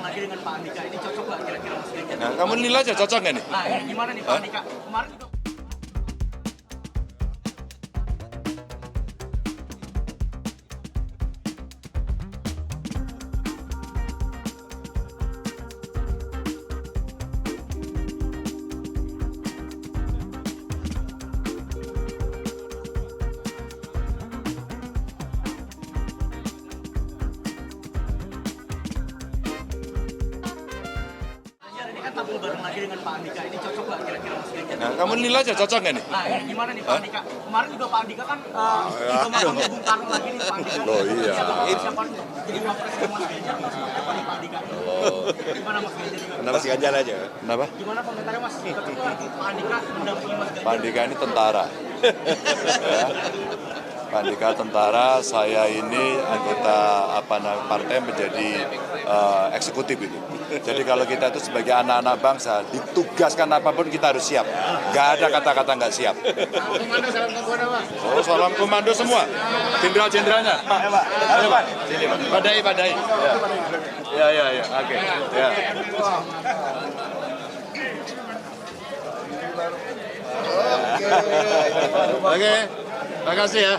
lagi dengan Pak Andika, ini cocok nggak kira-kira Mas Ganjar? Nah, kamu nilai aja cocok nggak nih? Nah, ini gimana nih Pak Andika? Kemarin juga ini kan tampil bareng lagi dengan Pak Andika, ini cocok nggak kira-kira Mas Ganjar? Nah, kamu nilai aja cocok nggak nih? Nah, ini gimana nih Pak Andika? Kemarin juga Pak Andika kan dikembangkan Bung Karno lagi nih Pak Andika. Oh iya. Siapa jadi wapresnya Mas Ganjar? Siapa nih Pak Andika? Gimana Mas Ganjar? Kenapa Mas Ganjar aja? Kenapa? Gimana komentarnya Mas? Cocok nggak Pak Andika mendampingi Mas Ganjar? Pak Andika ini tentara. Ya. Pak Andika tentara, saya ini anggota partai menjadi eksekutif itu. Jadi kalau kita itu sebagai anak-anak bangsa, ditugaskan apapun kita harus siap. Nggak ada kata-kata nggak siap. Komando salam komando Pak. Oh, salam komando semua. Jenderal-jenderalnya. Pak, ayo Pak. Sini Pak. Padai. Ya. Oke. Ya. Oke. Terima kasih ya.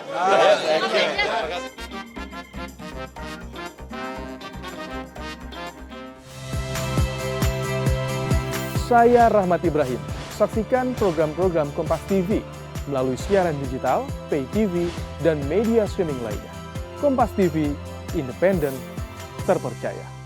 Saya Rahmat Ibrahim. Saksikan program-program Kompas TV melalui siaran digital, pay TV, dan media streaming lainnya. Kompas TV, independen, terpercaya.